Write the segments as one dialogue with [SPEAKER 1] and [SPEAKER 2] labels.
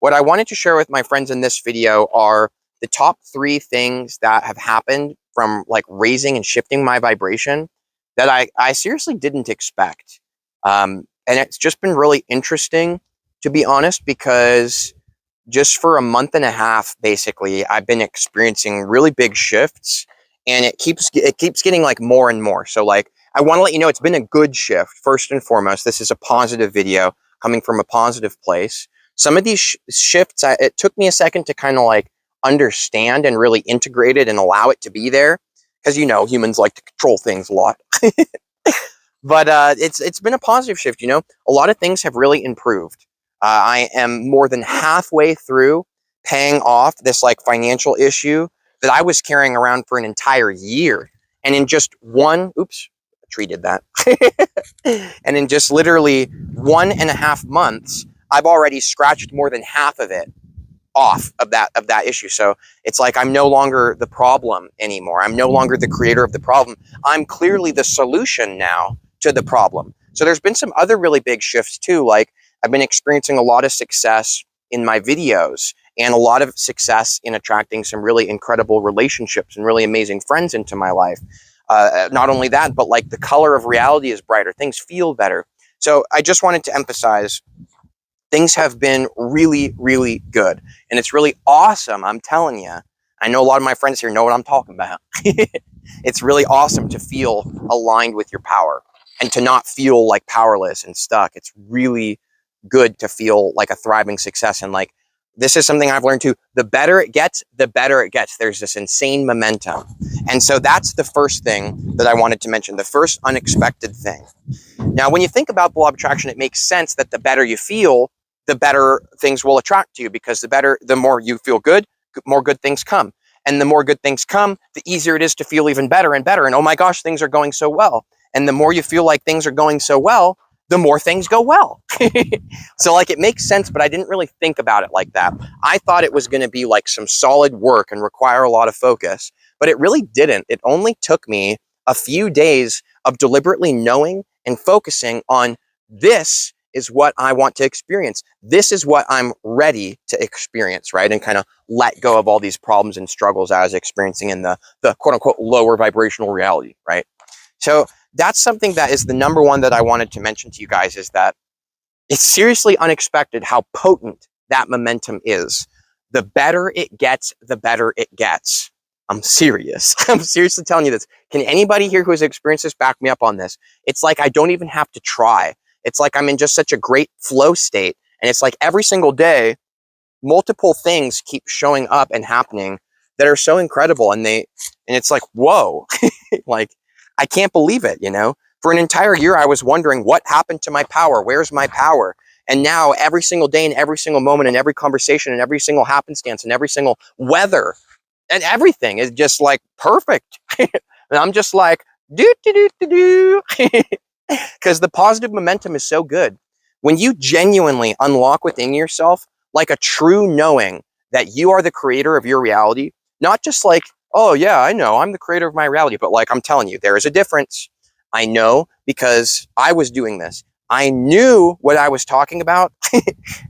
[SPEAKER 1] What I wanted to share with my friends in this video are the top 3 things that have happened from like raising and shifting my vibration that I seriously didn't expect. And it's just been really interesting, to be honest, because just for a month and a half, basically, I've been experiencing really big shifts, and it keeps getting like more and more. So like, I want to let you know it's been a good shift. First and foremost, this is a positive video coming from a positive place. Some of these shifts, it took me a second to kind of like understand and really integrate it and allow it to be there, because humans like to control things a lot. But it's been a positive shift. A lot of things have really improved. I am more than halfway through paying off this like financial issue that I was carrying around for an entire year, and in just oops, a tree did that. And in just literally 1.5 months, I've already scratched more than half of it off of that issue. So it's like I'm no longer the problem anymore. I'm no longer the creator of the problem. I'm clearly the solution now to the problem. So there's been some other really big shifts too. Like, I've been experiencing a lot of success in my videos and a lot of success in attracting some really incredible relationships and really amazing friends into my life. Not only that, but like the color of reality is brighter. Things feel better. So I just wanted to emphasize things have been really, really good. And it's really awesome. I'm telling you, I know a lot of my friends here know what I'm talking about. It's really awesome to feel aligned with your power and to not feel like powerless and stuck. It's really good to feel like a thriving success. And like, this is something I've learned too. The better it gets, the better it gets. There's this insane momentum. And so that's the first thing that I wanted to mention, the first unexpected thing. Now, when you think about the law of attraction, it makes sense that the better you feel, the better things will attract to you, because the more you feel good, more good things come. And the more good things come, the easier it is to feel even better and better. And oh my gosh, things are going so well. And the more you feel like things are going so well, the more things go well. So like, it makes sense, but I didn't really think about it like that. I thought it was going to be like some solid work and require a lot of focus, but it really didn't. It only took me a few days of deliberately knowing and focusing on, this is what I want to experience. This is what I'm ready to experience, right? And kind of let go of all these problems and struggles I was experiencing in the quote unquote lower vibrational reality, right? So that's something that is the number one that I wanted to mention to you guys, is that it's seriously unexpected how potent that momentum is. The better it gets, the better it gets. I'm serious. I'm seriously telling you this. Can anybody here who has experienced this back me up on this? It's like I don't even have to try. It's like I'm in just such a great flow state. And it's like every single day, multiple things keep showing up and happening that are so incredible. And it's like, whoa, like, I can't believe it. For an entire year, I was wondering what happened to my power. Where's my power? And now every single day and every single moment and every conversation and every single happenstance and every single weather and everything is just like perfect. And I'm just like, do. Because the positive momentum is so good. When you genuinely unlock within yourself like a true knowing that you are the creator of your reality, not just like, oh yeah, I know I'm the creator of my reality, but like, I'm telling you, there is a difference. I know, because I was doing this. I knew what I was talking about,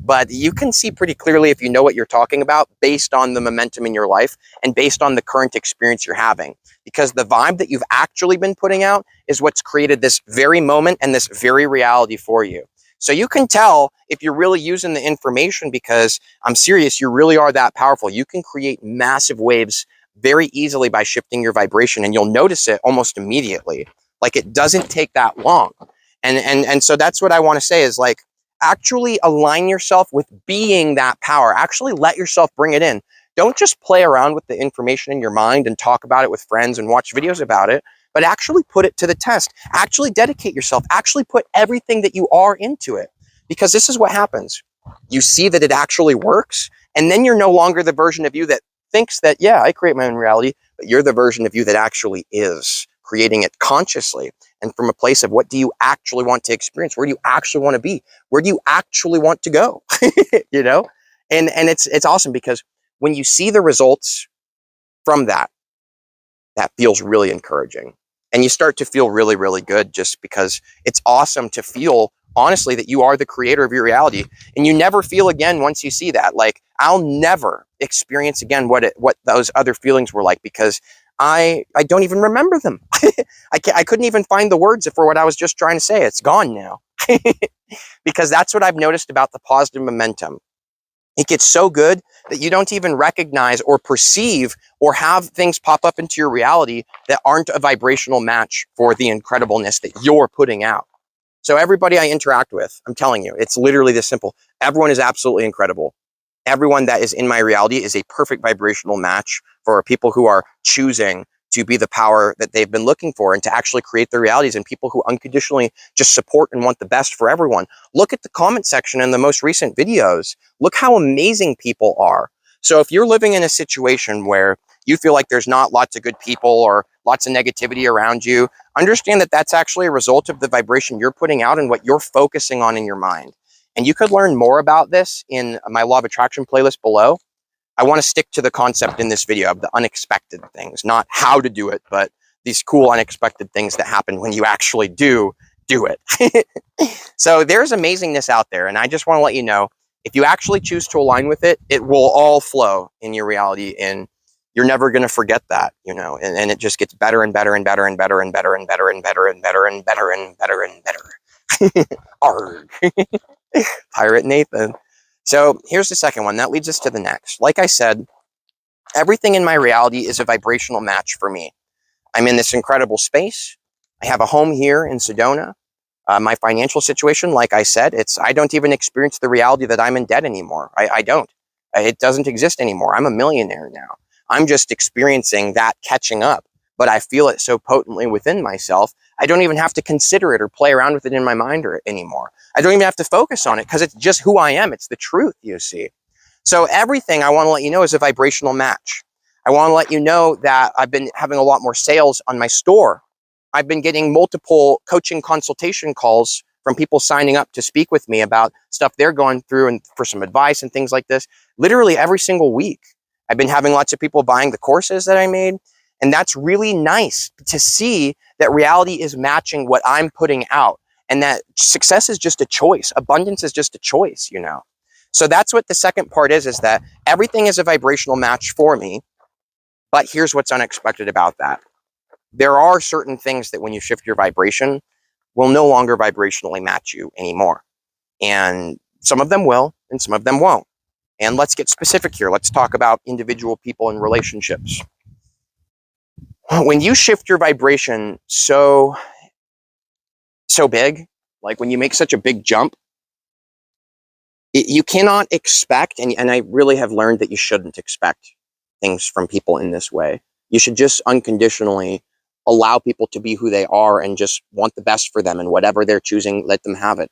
[SPEAKER 1] but you can see pretty clearly if you know what you're talking about based on the momentum in your life and based on the current experience you're having. Because the vibe that you've actually been putting out is what's created this very moment and this very reality for you. So you can tell if you're really using the information, because I'm serious, you really are that powerful. You can create massive waves very easily by shifting your vibration, and you'll notice it almost immediately. Like, it doesn't take that long. And so that's what I want to say is, like, actually align yourself with being that power. Actually let yourself bring it in. Don't just play around with the information in your mind and talk about it with friends and watch videos about it, but actually put it to the test. Actually dedicate yourself. Actually put everything that you are into it. Because this is what happens. You see that it actually works, and then you're no longer the version of you that thinks that, yeah, I create my own reality, but you're the version of you that actually is creating it consciously. And from a place of, what do you actually want to experience? Where do you actually want to be? Where do you actually want to go? And it's awesome, because when you see the results from that feels really encouraging. And you start to feel really, really good, just because it's awesome to feel honestly, that you are the creator of your reality. And you never feel again once you see that. Like, I'll never experience again what those other feelings were like, because I don't even remember them. I couldn't even find the words for what I was just trying to say. It's gone now. Because that's what I've noticed about the positive momentum. It gets so good that you don't even recognize or perceive or have things pop up into your reality that aren't a vibrational match for the incredibleness that you're putting out. So everybody I interact with, I'm telling you, it's literally this simple. Everyone is absolutely incredible. Everyone that is in my reality is a perfect vibrational match for people who are choosing to be the power that they've been looking for and to actually create their realities, and people who unconditionally just support and want the best for everyone. Look at the comment section in the most recent videos. Look how amazing people are. So if you're living in a situation where you feel like there's not lots of good people or lots of negativity around you, understand that that's actually a result of the vibration you're putting out and what you're focusing on in your mind. And you could learn more about this in my Law of Attraction playlist below. I want to stick to the concept in this video of the unexpected things, not how to do it, but these cool unexpected things that happen when you actually do it. So there's amazingness out there, and I just want to let you know, if you actually choose to align with it, it will all flow in your reality, and you're never going to forget that, and it just gets better and better and better and better and better and better and better and better and better and better and better. Arg. Pirate Nathan. So here's the second one. That leads us to the next. Like I said, everything in my reality is a vibrational match for me. I'm in this incredible space. I have a home here in Sedona. My financial situation, like I said, I don't even experience the reality that I'm in debt anymore. I don't. It doesn't exist anymore. I'm a millionaire now. I'm just experiencing that catching up, but I feel it so potently within myself. I don't even have to consider it or play around with it in my mind anymore. I don't even have to focus on it because it's just who I am. It's the truth, you see. So everything I want to let you know is a vibrational match. I want to let you know that I've been having a lot more sales on my store. I've been getting multiple coaching consultation calls from people signing up to speak with me about stuff they're going through and for some advice and things like this, literally every single week. I've been having lots of people buying the courses that I made. And that's really nice to see that reality is matching what I'm putting out, and that success is just a choice. Abundance is just a choice, So that's what the second part is that everything is a vibrational match for me. But here's what's unexpected about that. There are certain things that when you shift your vibration will no longer vibrationally match you anymore. And some of them will, and some of them won't. And let's get specific here. Let's talk about individual people and relationships. When you shift your vibration so big, like when you make such a big jump, you cannot expect, and I really have learned that you shouldn't expect things from people in this way. You should just unconditionally allow people to be who they are and just want the best for them, and whatever they're choosing, let them have it,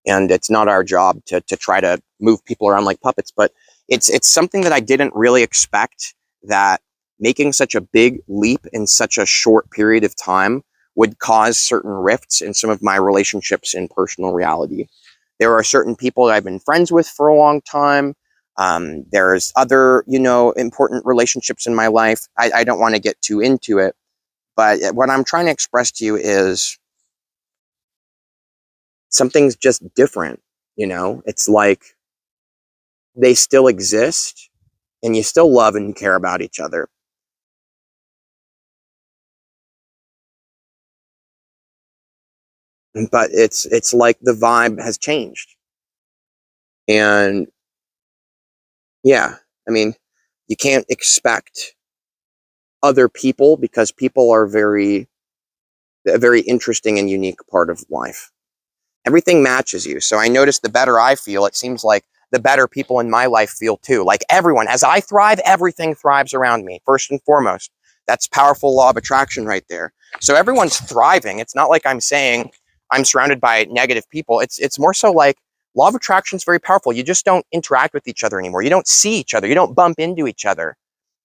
[SPEAKER 1] And it's not our job to try to move people around like puppets, but it's something that I didn't really expect, that making such a big leap in such a short period of time would cause certain rifts in some of my relationships in personal reality. There are certain people that I've been friends with for a long time. There's other, important relationships in my life. I don't want to get too into it, but what I'm trying to express to you is something's just different. It's like they still exist and you still love and care about each other. But it's like the vibe has changed. And yeah, I mean, you can't expect other people, because people are a very interesting and unique part of life. Everything matches you. So I notice the better I feel, it seems like the better people in my life feel too. Like everyone, as I thrive, everything thrives around me, first and foremost. That's powerful law of attraction right there. So everyone's thriving. It's not like I'm saying I'm surrounded by negative people. It's more so like law of attraction is very powerful. You just don't interact with each other anymore. You don't see each other. You don't bump into each other.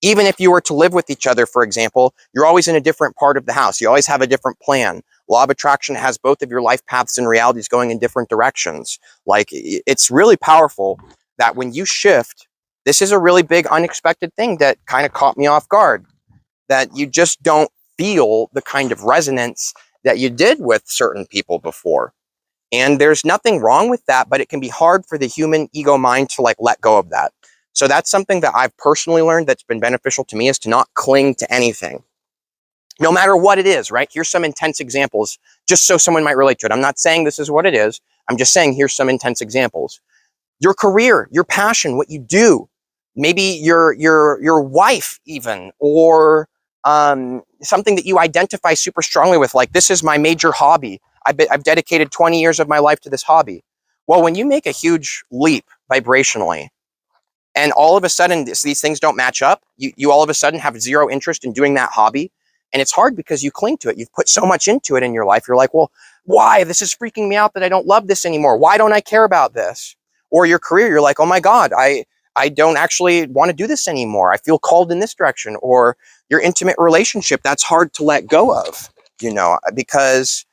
[SPEAKER 1] Even if you were to live with each other, for example, you're always in a different part of the house. You always have a different plan. Law of attraction has both of your life paths and realities going in different directions. Like, it's really powerful that when you shift, this is a really big unexpected thing that kind of caught me off guard, that you just don't feel the kind of resonance that you did with certain people before. And there's nothing wrong with that, but it can be hard for the human ego mind to like let go of that. So that's something that I've personally learned that's been beneficial to me, is to not cling to anything, no matter what it is, right? Here's some intense examples, just so someone might relate to it. I'm not saying this is what it is. I'm just saying here's some intense examples. Your career, your passion, what you do, maybe your wife even, or something that you identify super strongly with, like this is my major hobby. I've dedicated 20 years of my life to this hobby. Well, when you make a huge leap vibrationally, and all of a sudden these things don't match up, you all of a sudden have zero interest in doing that hobby, and it's hard because you cling to it. You've put so much into it in your life. You're like, well, why? This is freaking me out that I don't love this anymore. Why don't I care about this? Or your career, you're like, oh my God, I don't actually want to do this anymore. I feel called in this direction. Or your intimate relationship, that's hard to let go of, because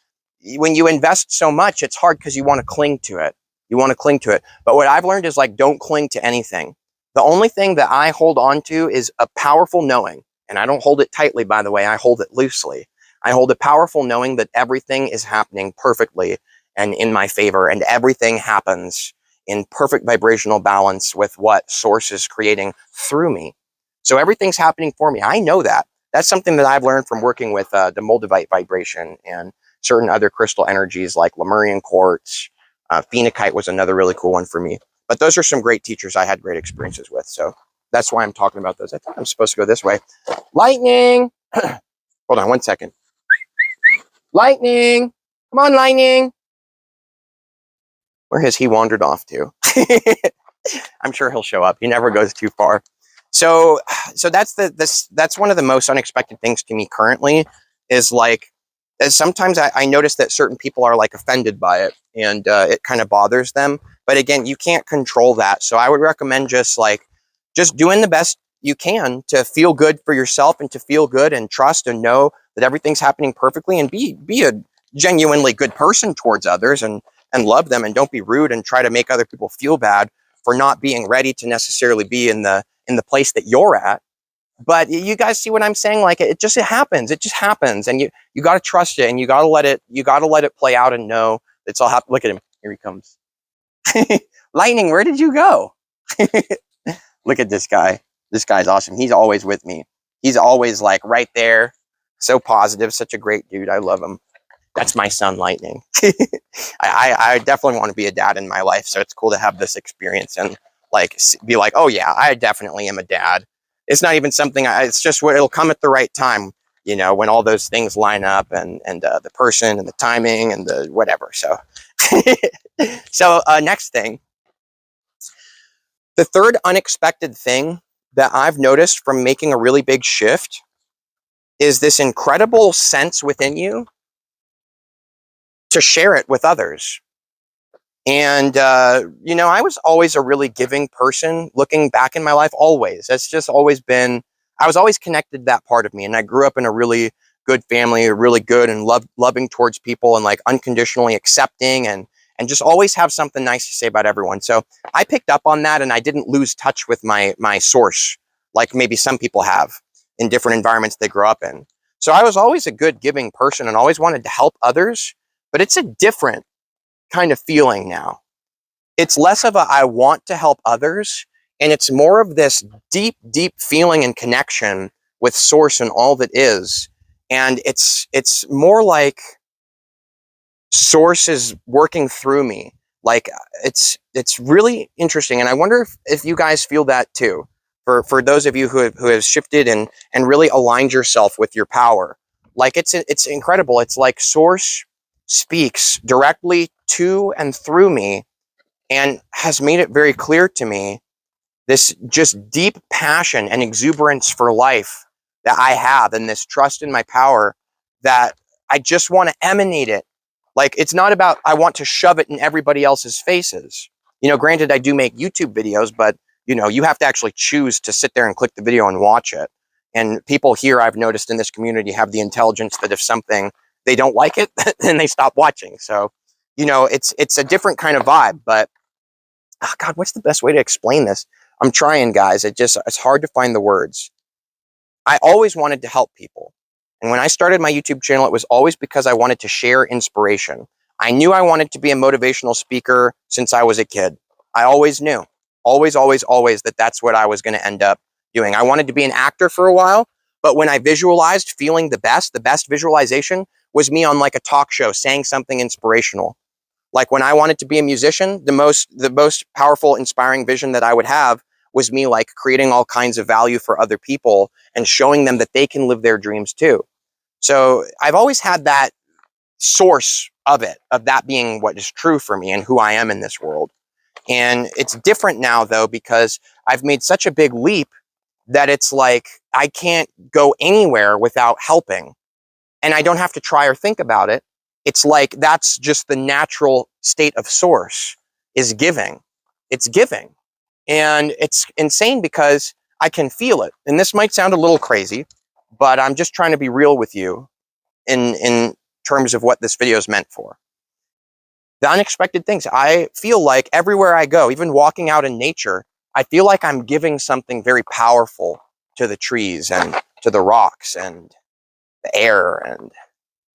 [SPEAKER 1] when you invest so much, it's hard because you want to cling to it. You want to cling to it. But what I've learned is like, don't cling to anything. The only thing that I hold on to is a powerful knowing. And I don't hold it tightly, by the way, I hold it loosely. I hold a powerful knowing that everything is happening perfectly and in my favor, and everything happens in perfect vibrational balance with what source is creating through me. So everything's happening for me. I know that. That's something that I've learned from working with the Moldavite vibration and certain other crystal energies like Lemurian quartz. Phenakite was another really cool one for me. But those are some great teachers I had great experiences with. So that's why I'm talking about those. I think I'm supposed to go this way. Lightning! Hold on one second. Lightning! Come on, Lightning! Where has he wandered off to? I'm sure he'll show up. He never goes too far. So that's that's one of the most unexpected things to me currently, is like, sometimes I notice that certain people are like offended by it, and it kind of bothers them. But again, you can't control that. So I would recommend just doing the best you can to feel good for yourself, and to feel good and trust and know that everything's happening perfectly, and be a genuinely good person towards others, and love them, and don't be rude and try to make other people feel bad for not being ready to necessarily be in the place that you're at. But you guys see what I'm saying? Like, it happens. It just happens. And you got to trust it, and you got to let it play out, and know it's all happen. Look at him. Here he comes. Lightning, where did you go? Look at this guy. This guy's awesome. He's always with me. He's always like right there. So positive, such a great dude. I love him. That's my son, Lightning. I definitely want to be a dad in my life, so it's cool to have this experience and like be like, oh yeah, I definitely am a dad. It's not even something. It's just what it'll come at the right time, when all those things line up, and the person and the timing and the whatever. So, so next thing, the third unexpected thing that I've noticed from making a really big shift is this incredible sense within you to share it with others. And, I was always a really giving person looking back in my life, always. That's just always been, I was always connected to that part of me. And I grew up in a really good family, really good and loving towards people, and like unconditionally accepting, and just always have something nice to say about everyone. So I picked up on that, and I didn't lose touch with my source, like maybe some people have in different environments they grew up in. So I was always a good giving person and always wanted to help others, but it's a different kind of feeling now. It's less of a I want to help others, and it's more of this deep, deep feeling and connection with source and all that is. And it's more like source is working through me. Like, it's really interesting. And I wonder if you guys feel that too. For those of you who have shifted and really aligned yourself with your power. Like, it's incredible. It's like source speaks directly to and through me, and has made it very clear to me this just deep passion and exuberance for life that I have, and this trust in my power that I just want to emanate it. Like, it's not about I want to shove it in everybody else's faces. Granted, I do make YouTube videos, but you have to actually choose to sit there and click the video and watch it. And people here, I've noticed in this community, have the intelligence that if something they don't like it, then they stop watching. So, it's a different kind of vibe. But oh God, what's the best way to explain this? I'm trying, guys. It's hard to find the words. I always wanted to help people. And when I started my YouTube channel, it was always because I wanted to share inspiration. I knew I wanted to be a motivational speaker since I was a kid. I always knew, always, always, always, that that's what I was going to end up doing. I wanted to be an actor for a while, but when I visualized feeling the best visualization was me on like a talk show saying something inspirational. Like when I wanted to be a musician, the most powerful, inspiring vision that I would have was me like creating all kinds of value for other people and showing them that they can live their dreams too. So I've always had that source of it, of that being what is true for me and who I am in this world. And it's different now though, because I've made such a big leap that it's like I can't go anywhere without helping. And I don't have to try or think about it. It's like that's just the natural state of source, is giving. It's giving. And it's insane because I can feel it. And this might sound a little crazy, but I'm just trying to be real with you in terms of what this video is meant for. The unexpected things. I feel like everywhere I go, even walking out in nature, I feel like I'm giving something very powerful to the trees and to the rocks and the air and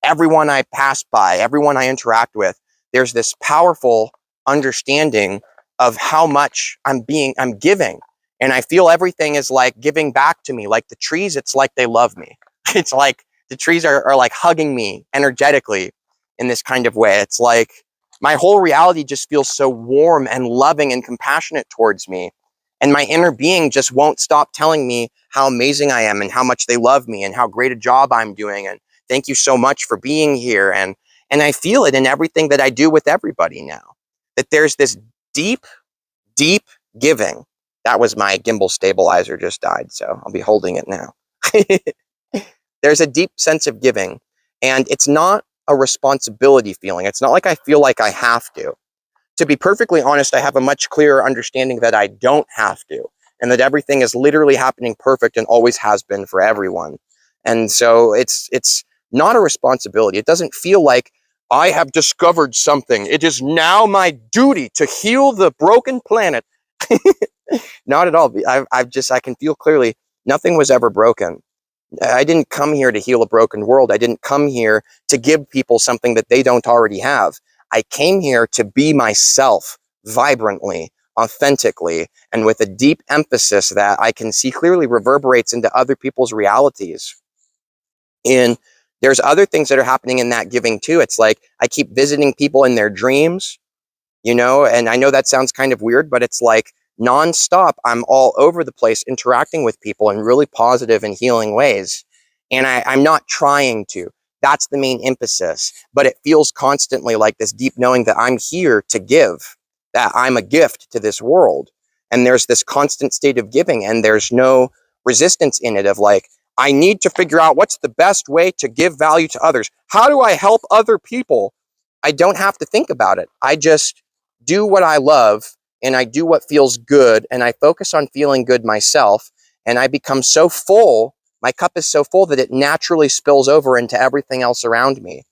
[SPEAKER 1] everyone I pass by, everyone I interact with. There's this powerful understanding of how much I'm giving. And I feel everything is like giving back to me. Like the trees, it's like they love me. It's like the trees are like hugging me energetically in this kind of way. It's like my whole reality just feels so warm and loving and compassionate towards me. And my inner being just won't stop telling me how amazing I am and how much they love me and how great a job I'm doing. And thank you so much for being here. And I feel it in everything that I do with everybody now, that there's this deep, deep giving. That was my gimbal stabilizer just died, so I'll be holding it now. There's a deep sense of giving, and it's not a responsibility feeling. It's not like I feel like I have to. To be perfectly honest, I have a much clearer understanding that I don't have to, and that everything is literally happening perfect and always has been for everyone. And so it's not a responsibility. It doesn't feel like I have discovered something. It is now my duty to heal the broken planet. Not at all. I can feel clearly nothing was ever broken. I didn't come here to heal a broken world. I didn't come here to give people something that they don't already have. I came here to be myself vibrantly, authentically, and with a deep emphasis that I can see clearly reverberates into other people's realities. And there's other things that are happening in that giving too. It's like I keep visiting people in their dreams, you know, and I know that sounds kind of weird, but it's like nonstop. I'm all over the place interacting with people in really positive and healing ways. And I'm not trying to. That's the main emphasis. But it feels constantly like this deep knowing that I'm here to give, that I'm a gift to this world. And there's this constant state of giving, and there's no resistance in it of like, I need to figure out what's the best way to give value to others. How do I help other people? I don't have to think about it. I just do what I love, and I do what feels good, and I focus on feeling good myself, and I become so full, my cup is so full that it naturally spills over into everything else around me.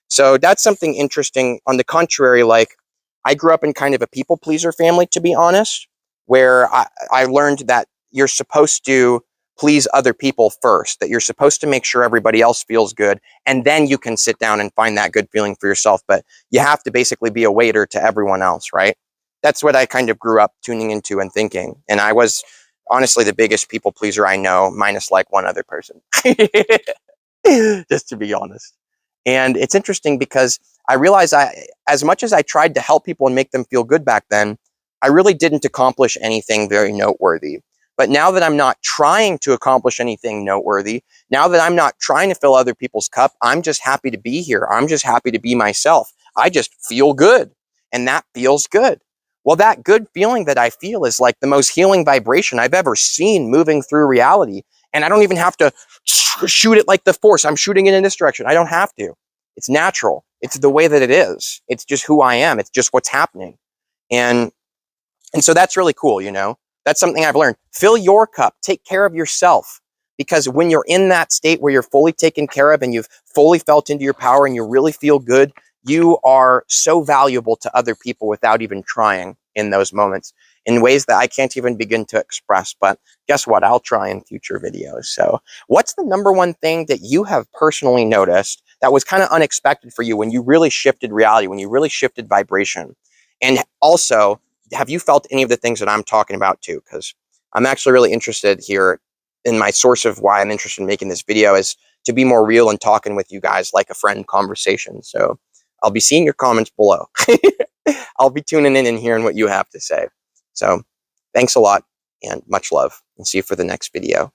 [SPEAKER 1] So that's something interesting. On the contrary, like I grew up in kind of a people pleaser family, to be honest, where I learned that you're supposed to please other people first, that you're supposed to make sure everybody else feels good, and then you can sit down and find that good feeling for yourself. But you have to basically be a waiter to everyone else, right? That's what I kind of grew up tuning into and thinking. And I was honestly the biggest people pleaser I know, minus like one other person, just to be honest. And it's interesting because I realized as much as I tried to help people and make them feel good back then, I really didn't accomplish anything very noteworthy. But now that I'm not trying to accomplish anything noteworthy, now that I'm not trying to fill other people's cup, I'm just happy to be here. I'm just happy to be myself. I just feel good, and that feels good. Well, that good feeling that I feel is like the most healing vibration I've ever seen moving through reality. And I don't even have to shoot it like the Force. I'm shooting it in this direction. I don't have to. It's natural. It's the way that it is. It's just who I am. It's just what's happening. And so that's really cool, you know? That's something I've learned. Fill your cup. Take care of yourself. Because when you're in that state where you're fully taken care of and you've fully felt into your power and you really feel good, you are so valuable to other people without even trying in those moments in ways that I can't even begin to express. But guess what? I'll try in future videos. So what's the number one thing that you have personally noticed that was kind of unexpected for you when you really shifted reality, when you really shifted vibration? And also, have you felt any of the things that I'm talking about too? Because I'm actually really interested here in my source of why I'm interested in making this video is to be more real and talking with you guys like a friend conversation. So I'll be seeing your comments below. I'll be tuning in and hearing what you have to say. So thanks a lot and much love, and see you for the next video.